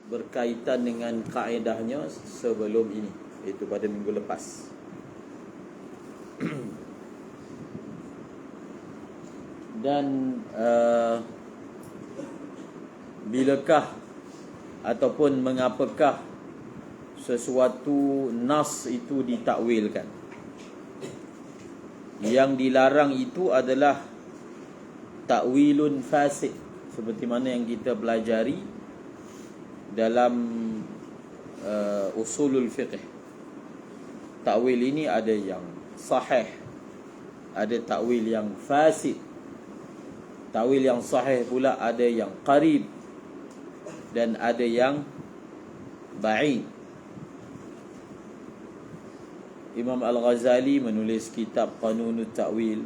berkaitan dengan kaedahnya sebelum ini, iaitu pada minggu lepas. Dan bilakah ataupun mengapakah sesuatu nas itu ditakwilkan? Yang dilarang itu adalah takwilun fasid, seperti mana yang kita pelajari dalam usulul fiqh. Takwil ini ada yang sahih, ada takwil yang fasid. Takwil yang sahih pula ada yang qarib dan ada yang ba'id. Imam Al-Ghazali menulis kitab Qanunut Ta'wil.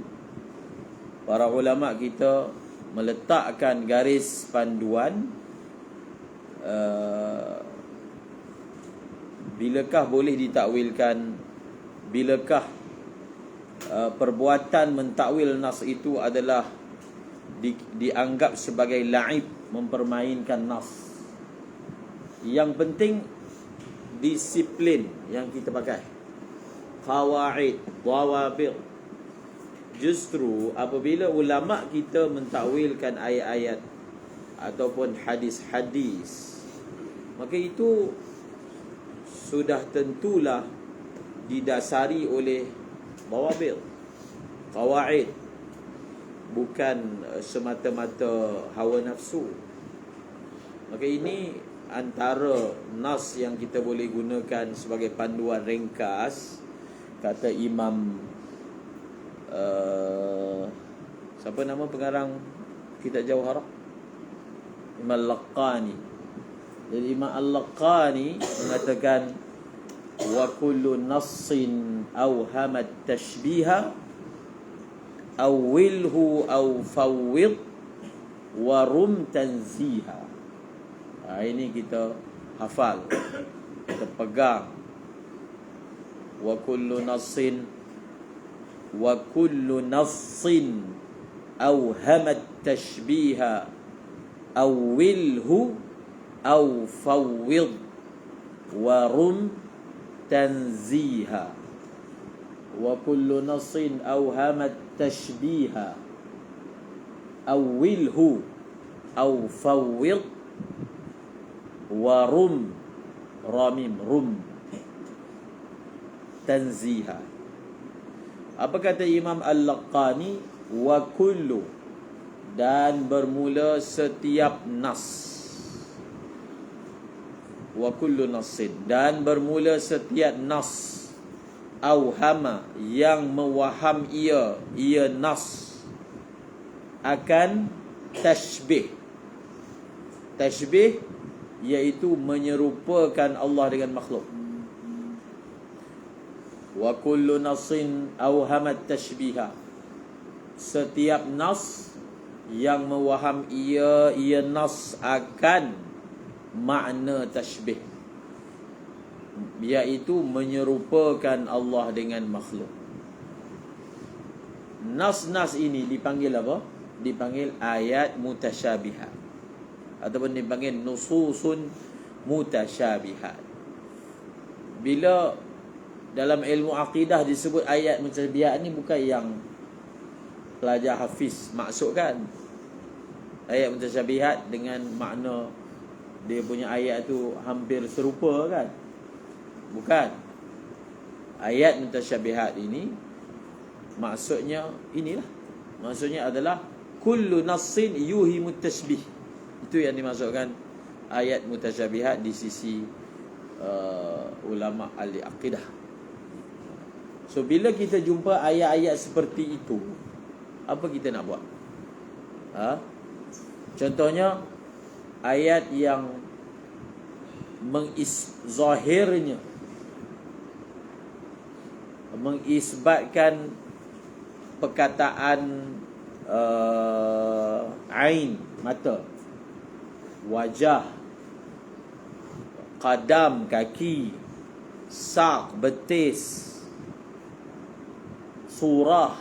Para ulama kita meletakkan garis panduan bilakah boleh ditakwilkan, bilakah perbuatan mentakwil nas itu adalah dianggap sebagai la'ib, mempermainkan nas. Yang penting disiplin yang kita pakai, qawaid, dawabit. Justru apabila ulama kita mentakwilkan ayat-ayat ataupun hadis-hadis, maka itu sudah tentulah didasari oleh dawabit, qawaid, bukan semata-mata hawa nafsu. Maka ini antara nas yang kita boleh gunakan sebagai panduan ringkas. Kata Imam siapa nama pengarang kitab Jawharah? Imam Al-Laqani. Jadi Imam Al-Laqani mengatakan, wa kullu nassin awhamat tashbiha awilhu aw fawwid wa rum tanziha. Ini kita hafal, kita pegang. Wa kullu nassin awhamat tashbiha awilhu aw fawwid wa rum tanziha. Wa kullu nassin awhamat tashbiha awilhu aw fawwid wa rum, ramim, rum tanziha. Apa kata Imam Al-Laqani? Wa kullu, dan bermula setiap nas. Wa kullu nassin, dan bermula setiap nas. Awhama, yang mewaham ia nas akan tashbih. Tashbih iaitu menyerupakan Allah dengan makhluk. Wa kullu nassin awhamat tashbiha, setiap nas yang mewaham ia nas akan makna tashbih, iaitu menyerupakan Allah dengan makhluk. Nas-nas ini dipanggil apa? Dipanggil ayat mutasyabihat, ataupun dipanggil nususun mutasyabihat. Bila dalam ilmu akidah disebut ayat mutasyabihat ni, bukan yang pelajar hafiz maksudkan. Ayat mutasyabihat dengan makna dia punya ayat tu hampir serupa kan? Bukan. Ayat mutasyabihat ini maksudnya inilah. Maksudnya adalah kullu nassin yuhimut tashbih. Itu yang dimaksudkan ayat mutasyabihat di sisi ulama ahli akidah. So bila kita jumpa ayat-ayat seperti itu, apa kita nak buat? Contohnya ayat yang zahirnya mengisbatkan perkataan ain, mata, wajah, qadam, kaki, sak, betis, surah,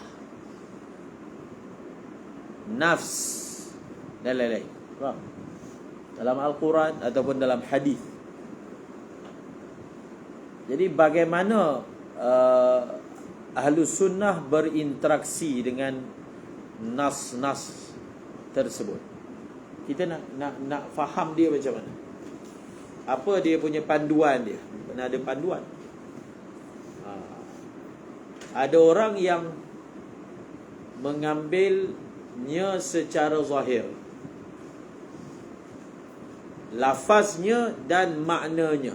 nafs dan lain-lain. Faham? dalam Al-Quran ataupun dalam hadis. Jadi bagaimana Ahlus Sunnah berinteraksi dengan nas-nas tersebut? Kita nak faham dia macam mana. Apa dia punya panduan dia? Kena ada panduan. Ada orang yang mengambilnya secara zahir, lafaznya dan maknanya.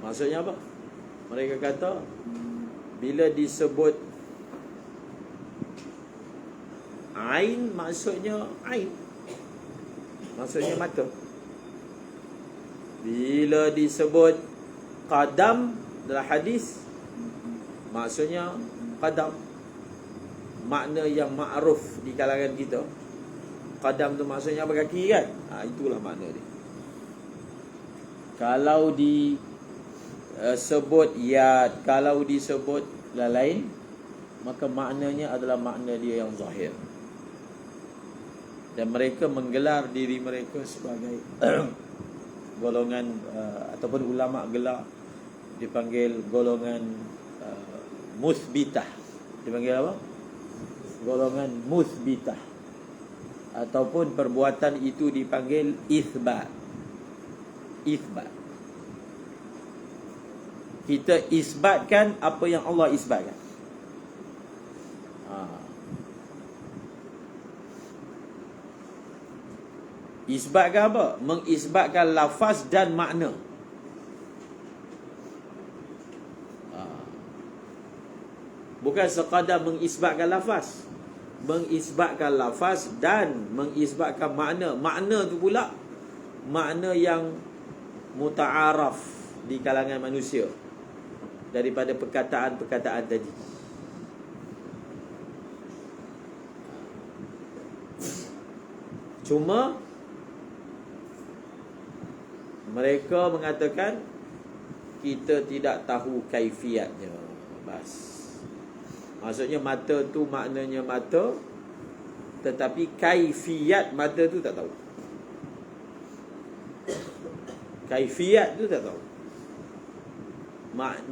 Maksudnya apa? Mereka kata bila disebut ain, maksudnya ain, maksudnya mata. Bila disebut qadam dalam hadis, maksudnya qadam. Makna yang ma'ruf di kalangan kita, qadam tu maksudnya apa, kaki kan? Itulah makna dia. Kalau disebut yad, kalau disebut lain, maka maknanya adalah makna dia yang zahir. Dan mereka menggelar diri mereka sebagai golongan ataupun ulama gelar dipanggil golongan muthbitah. Dipanggil apa? Golongan muthbitah. Ataupun perbuatan itu dipanggil itsbat. Itsbat. Kita isbatkan apa yang Allah isbatkan. Isbatkan apa? Mengisbatkan lafaz dan makna. Bukan sekadar mengisbatkan lafaz, mengisbatkan lafaz dan mengisbatkan makna. Makna tu pula makna yang muta'araf di kalangan manusia daripada perkataan-perkataan tadi. Cuma mereka mengatakan kita tidak tahu kaifiatnya. Bas. Maksudnya mata tu maknanya mata, tetapi kaifiat mata tu tak tahu. Kaifiat tu tak tahu.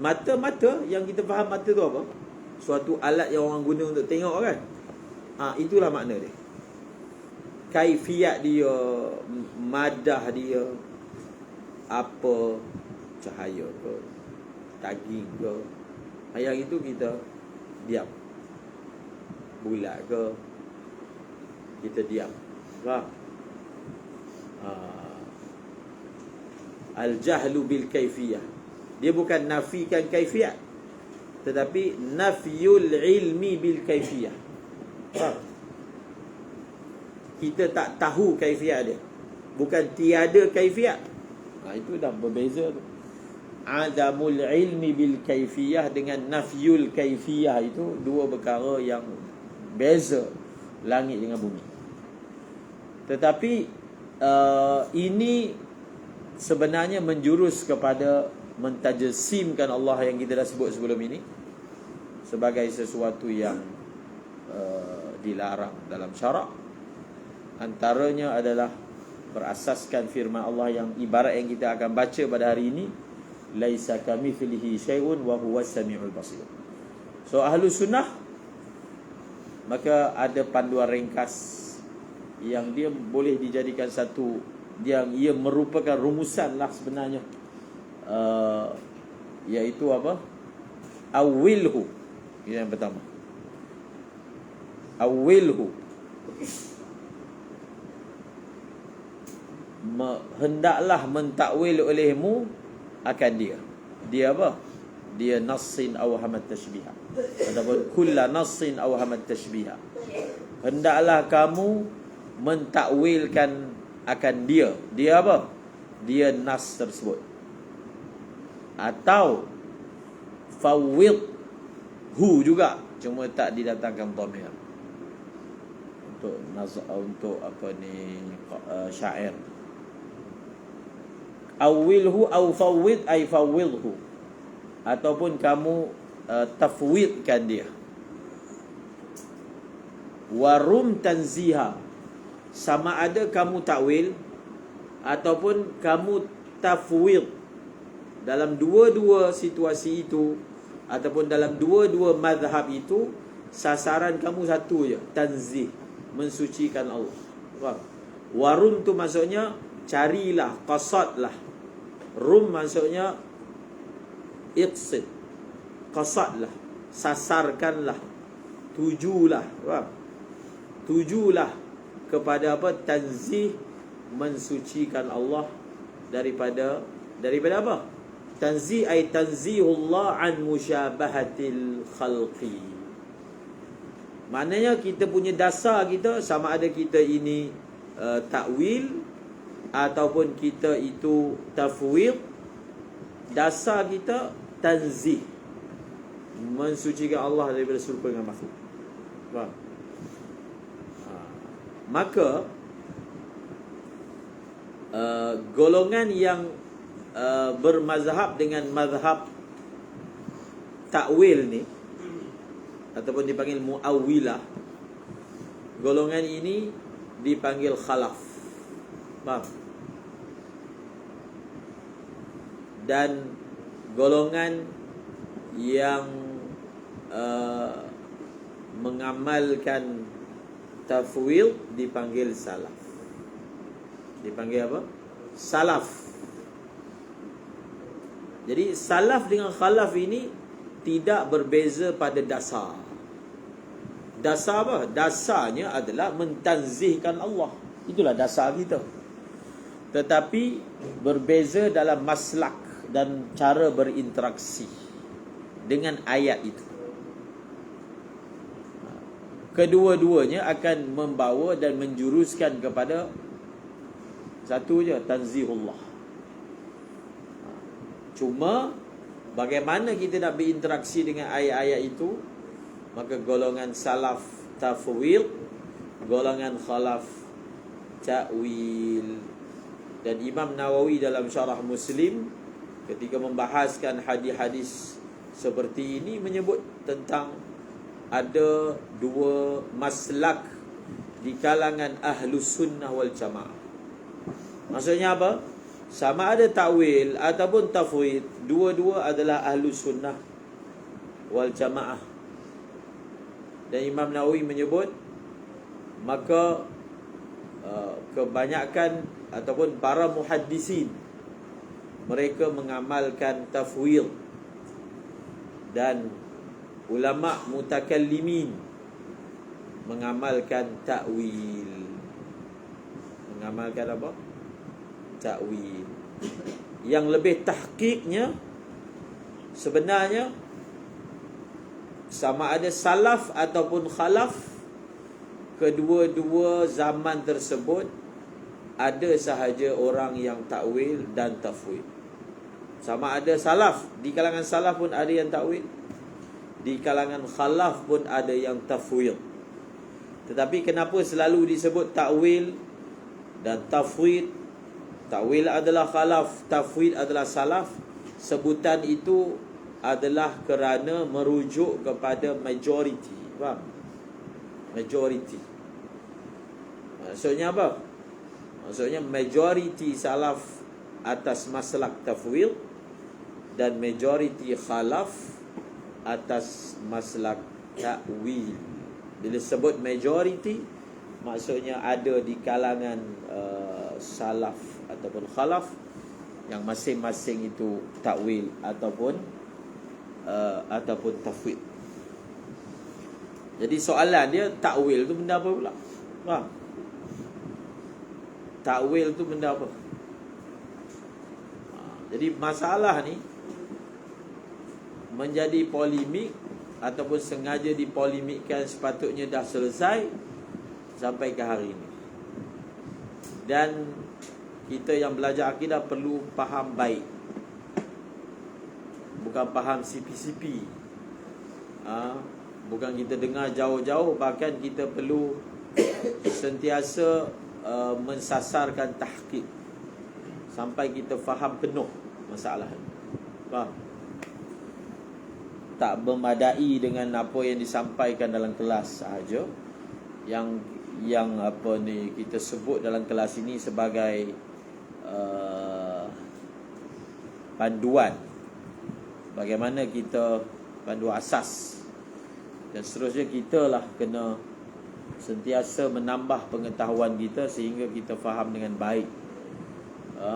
Mata yang kita faham mata tu apa? Suatu alat yang orang guna untuk tengok kan? Itulah makna dia. Kaifiat dia, madah dia, apa, cahaya ke, daging ke, yang itu kita diam. Bulat ke, kita diam. Faham? Al-jahlu bil kaifiyah. Dia bukan nafikan kaifiat, tetapi nafyul ilmi bil kaifiyah. Faham? Kita tak tahu kaifiat dia, bukan tiada kaifiat. Itu dah berbeza tu. Adamul ilmi bil kaifiyah dengan nafyul kaifiyah itu dua perkara yang beza langit dengan bumi. Tetapi ini sebenarnya menjurus kepada mentajsimkan Allah yang kita dah sebut sebelum ini sebagai sesuatu yang dilarang dalam syarak. Antaranya adalah berasaskan firman Allah yang ibarat yang kita akan baca pada hari ini, laisa kamitslihi syai'un wa huwas samiul basir. So Ahlus Sunnah maka ada panduan ringkas yang dia boleh dijadikan satu, yang ia merupakan rumusan lah sebenarnya, iaitu apa? Awilhu. Ini yang pertama. Awilhu, hendaklah mentakwil olehmu akan dia. Dia apa? Dia nassin aw hamat tashbiha, ataupun kullu nassin aw hamat tashbiha. Hendaklah kamu mentakwilkan akan dia. Dia apa? Dia nas tersebut. Atau fawwid hu juga, cuma tak didatangkan dhamir untuk apa ni, syair. Awilhu aw fawwid ay fawwidhu, ataupun kamu tafwidkan dia. Warum tanziha, sama ada kamu takwil ataupun kamu tafwid. Dalam dua-dua situasi itu ataupun dalam dua-dua mazhab itu, sasaran kamu satu je, tanzih, mensucikan Allah. Faham? Warum tu maksudnya carilah, qasadlah. Rum maksudnya iqsid, qasadlah, sasarkanlah, tujulah. Faham? Tujulah kepada apa? Tanzih, mensucikan Allah daripada apa? Tanzih ay tanzihullah an musyabahatil khalqi. Maknanya kita punya dasar kita, sama ada kita ini takwil ataupun kita itu tafwid, dasar kita tanzih, mensucikan Allah daripada serupa dengan makhluk. Faham? Maka golongan yang bermazhab dengan mazhab takwil ni, ataupun dipanggil muawwilah, golongan ini dipanggil khalaf. Faham? Dan golongan yang mengamalkan tafwid dipanggil salaf. Dipanggil apa? Salaf. Jadi salaf dengan khalaf ini tidak berbeza pada dasar. Dasar apa? Dasarnya adalah mentanzihkan Allah. Itulah dasar kita. Tetapi berbeza dalam maslak dan cara berinteraksi dengan ayat itu. Kedua-duanya akan membawa dan menjuruskan kepada satu je, tanzihullah. Cuma bagaimana kita nak berinteraksi dengan ayat-ayat itu, maka golongan salaf tafwid, golongan khalaf ta'wil. Dan Imam Nawawi dalam Syarah Muslim ketika membahaskan hadis-hadis seperti ini menyebut tentang ada dua maslak di kalangan ahlus sunnah wal jamaah. Maksudnya apa? Sama ada takwil ataupun tafwid, dua-dua adalah ahlus sunnah wal jamaah. Dan Imam Nawawi menyebut, maka kebanyakan ataupun para muhaddisin, mereka mengamalkan tafwid, dan ulama mutakallimin mengamalkan ta'wil. Mengamalkan apa? Ta'wil. Yang lebih tahqiqnya sebenarnya sama ada salaf ataupun khalaf, kedua-dua zaman tersebut ada sahaja orang yang ta'wil dan tafwid. Sama ada salaf, di kalangan salaf pun ada yang ta'wil, di kalangan khalaf pun ada yang tafwid. Tetapi kenapa selalu disebut ta'wil dan tafwid? Ta'wil adalah khalaf, tafwid adalah salaf. Sebutan itu adalah kerana merujuk kepada majority. Faham? Majority. Maksudnya apa? Maksudnya majority salaf atas maslak tafwid dan majority khalaf atas maslak ta'wil. Bila sebut majority, maksudnya ada di kalangan salaf ataupun khalaf yang masing-masing itu ta'wil ataupun tafwid. Jadi soalan dia, ta'wil tu benda apa pula? Faham? Ta'wil tu benda apa? Jadi masalah ni menjadi polemik ataupun sengaja dipolemikkan, sepatutnya dah selesai sampai ke hari ini. Dan kita yang belajar akidah perlu faham baik, bukan faham CP-CP. Bukan kita dengar jauh-jauh, bahkan kita perlu sentiasa mensasarkan tahqiq sampai kita faham penuh masalah. Faham? tak memadai dengan apa yang disampaikan dalam kelas sahaja, yang kita sebut dalam kelas ini sebagai panduan, bagaimana kita panduan asas, dan seterusnya kita lah kena sentiasa menambah pengetahuan kita sehingga kita faham dengan baik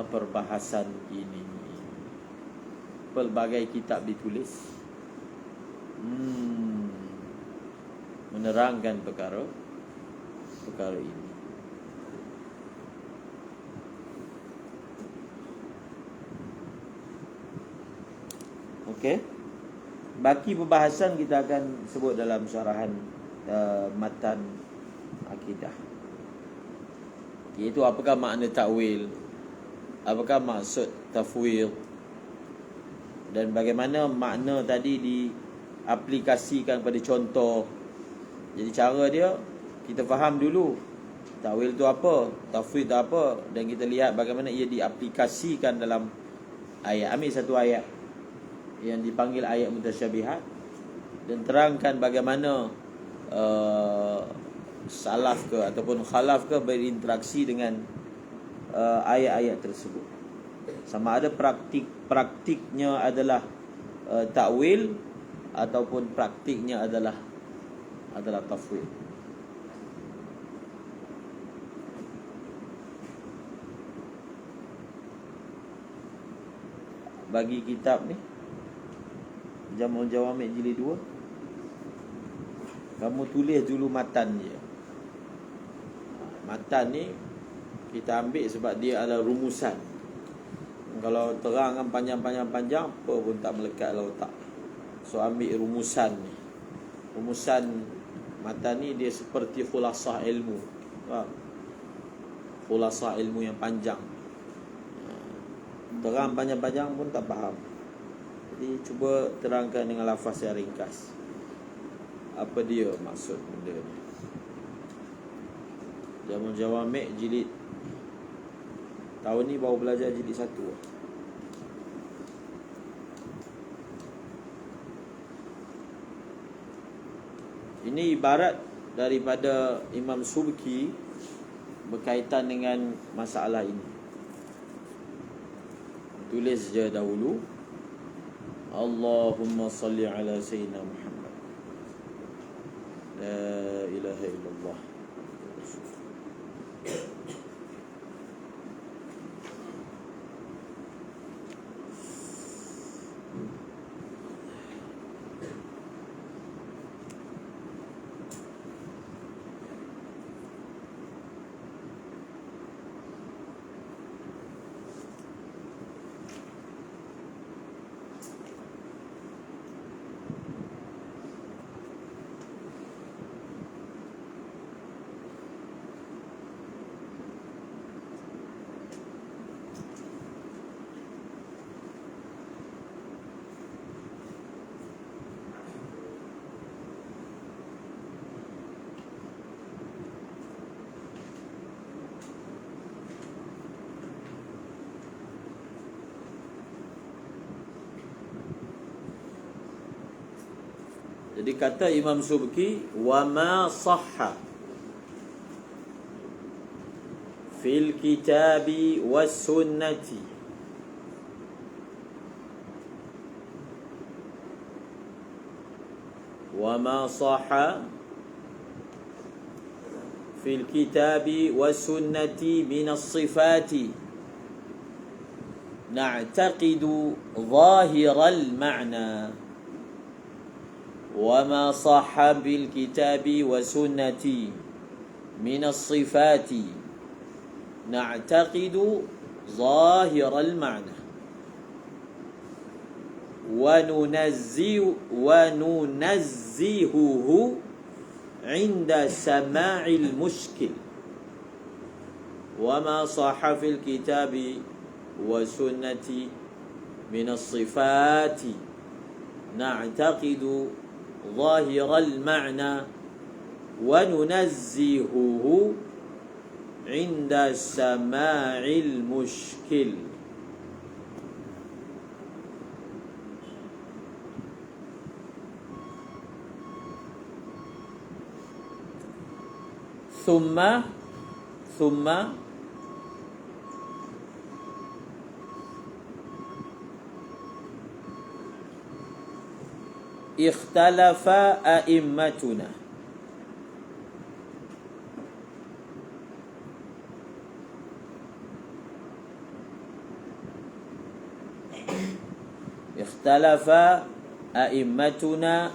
perbahasan ini. Pelbagai kitab ditulis menerangkan perkara ini. Okey. Baki perbahasan kita akan sebut dalam syarahan matan akidah, iaitu apakah makna takwil, apakah maksud tafwid, dan bagaimana makna tadi diaplikasikan pada contoh. Jadi cara dia kita faham dulu takwil tu apa, tafwid tu apa, dan kita lihat bagaimana ia diaplikasikan dalam ayat. Ambil satu ayat yang dipanggil ayat mutasyabihat dan terangkan bagaimana salaf ke ataupun khalaf ke berinteraksi dengan ayat-ayat tersebut. Sama ada praktiknya adalah takwil ataupun praktiknya adalah tafwid. Bagi kitab ni Jamul Jawami' jilid 2, kamu tulis dulu matan je. Matan ni kita ambil sebab dia adalah rumusan. Kalau terangkan panjang-panjang apa pun tak melekat dalam otak. So ambil rumusan ni. Rumusan matan ni dia seperti khulasah ilmu. Khulasah ilmu yang panjang. Terang panjang-panjang pun tak faham. Jadi cuba terangkan dengan lafaz yang ringkas. Apa dia maksud benda ni? Jamul Jawami' jilid, tahun ni baru belajar jilid 1. Ini ibarat daripada Imam Subki berkaitan dengan masalah ini. Tulis je dahulu, Allahumma salli ala Sayyidina Muhammad, la ilaha illallah. Jadi kata Imam Subki, wa ma sahha fil kitabi was sunnati wa ma sahha fil kitabi was sunnati min as-sifati na'taqidu zahiral ma'na. وما صح بالكتاب والسنة من الصفات نعتقد ظاهر المعنى وننزهه عند سماع المشكل. وما صح في الكتاب والسنة من الصفات نعتقد ظاهر المعنى وننزهه عند سماع المشكل. Thumma ikhtalafa a'immatuna. Ikhtalafa a'immatuna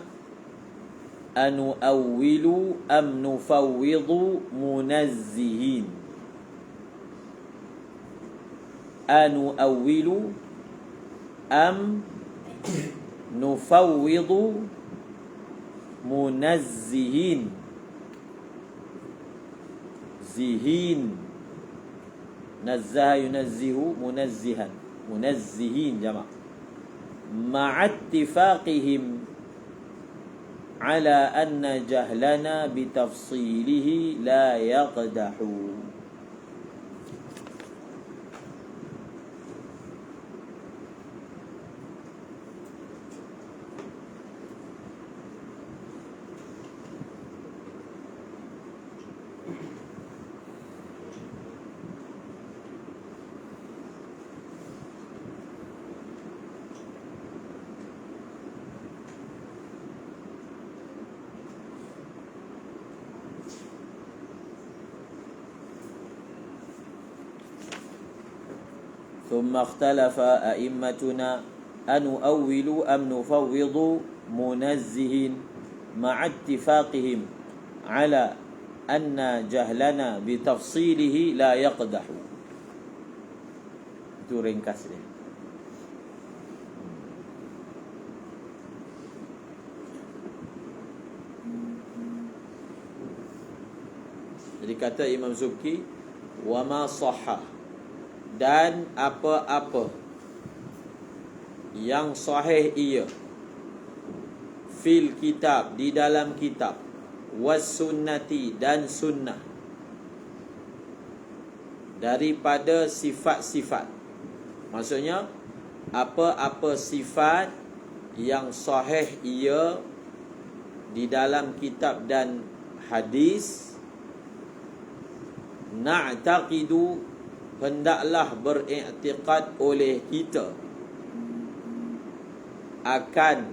anu'awwilu am nufawwidu munazzihin. Anu'awwilu am nufawwidu munazzihin. Zihin, nazzaha yunazzihu, munazzihan, munazzihin jama'. Ma'attifaqihim ala anna jahlana bitafsilihi la yaqdahu. ثم اختلف أئمتنا أنؤول أم نفوض منزه مع اتفاقهم على أن جهلنا بتفصيله لا يقدح. Itu ringkas dia. Jadi kata Imam Subki, wa ma sahha, dan apa-apa yang sahih ia fil kitab, di dalam kitab, was sunnati, dan sunnah, daripada sifat-sifat. Maksudnya apa-apa sifat yang sahih ia di dalam kitab dan hadis, na'taqidu, hendaklah beriktikad oleh kita akan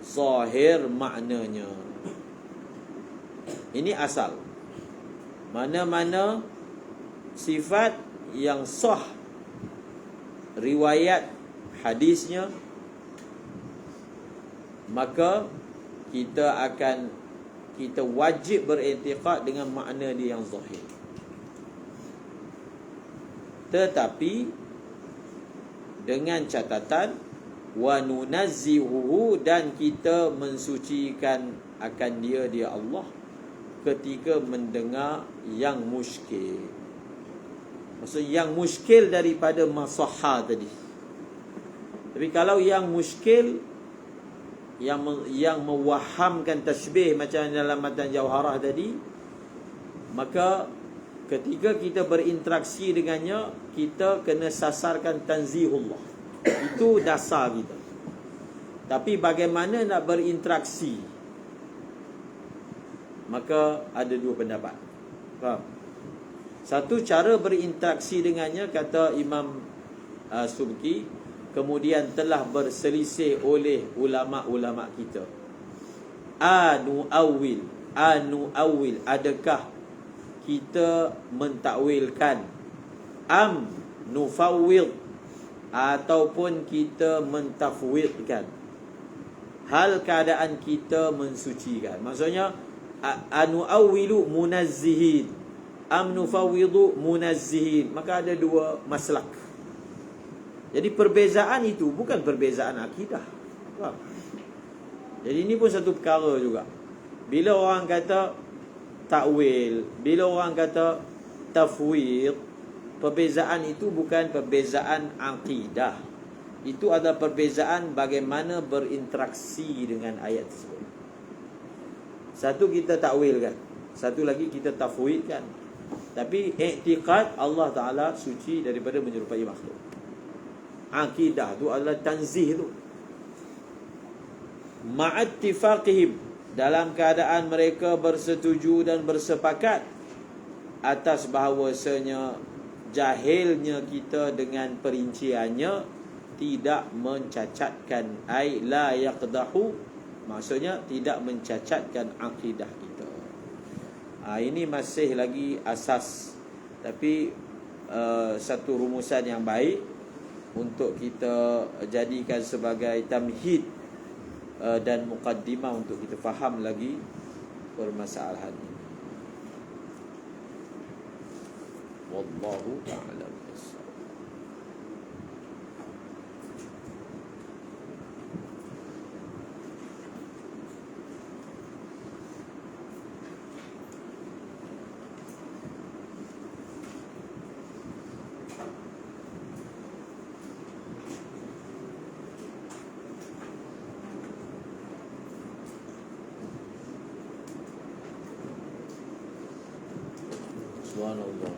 zahir maknanya. Ini asal. Mana-mana sifat yang sah riwayat hadisnya, maka kita wajib beriktikad dengan makna dia yang zahir. Tetapi dengan catatan wa nunazzihuhu, dan kita mensucikan akan dia Allah ketika mendengar yang muskil. Maksud yang muskil daripada masahha tadi. Tapi kalau yang muskil, yang mewahamkan tasbih macam dalam matan Jauharah tadi, maka ketika kita berinteraksi dengannya, kita kena sasarkan tanzihullah. Itu dasar kita. Tapi bagaimana nak berinteraksi, maka ada dua pendapat. Faham? Satu, cara berinteraksi dengannya, kata Imam Subki, kemudian telah berselisih oleh ulama-ulama kita. Anu'awil, adakah kita mentakwilkan, am nufawwid, ataupun kita mentafwidkan, hal keadaan kita mensucikan. Maksudnya anu'awwilu munazzihin, am nufawwidu munazzihin. Maka ada dua maslak. Jadi perbezaan itu bukan perbezaan akidah. Jadi ini pun satu perkara juga. Bila orang kata takwil, bila orang kata tafwid, perbezaan itu bukan perbezaan akidah. Itu adalah perbezaan bagaimana berinteraksi dengan ayat tersebut. Satu kita takwilkan, satu lagi kita tafwidkan. Tapi i'tiqad Allah Ta'ala suci daripada menyerupai makhluk. Akidah tu adalah tanzih tu. Ma'attifaqihim, dalam keadaan mereka bersetuju dan bersepakat atas bahawasanya jahilnya kita dengan perinciannya tidak mencacatkan, ai la yaqdahu, maksudnya tidak mencacatkan akidah kita. Ini masih lagi asas, tapi satu rumusan yang baik untuk kita jadikan sebagai tamhid dan muqaddimah untuk kita faham lagi permasalahan ini. Wallahu a'lam. Subhanallah.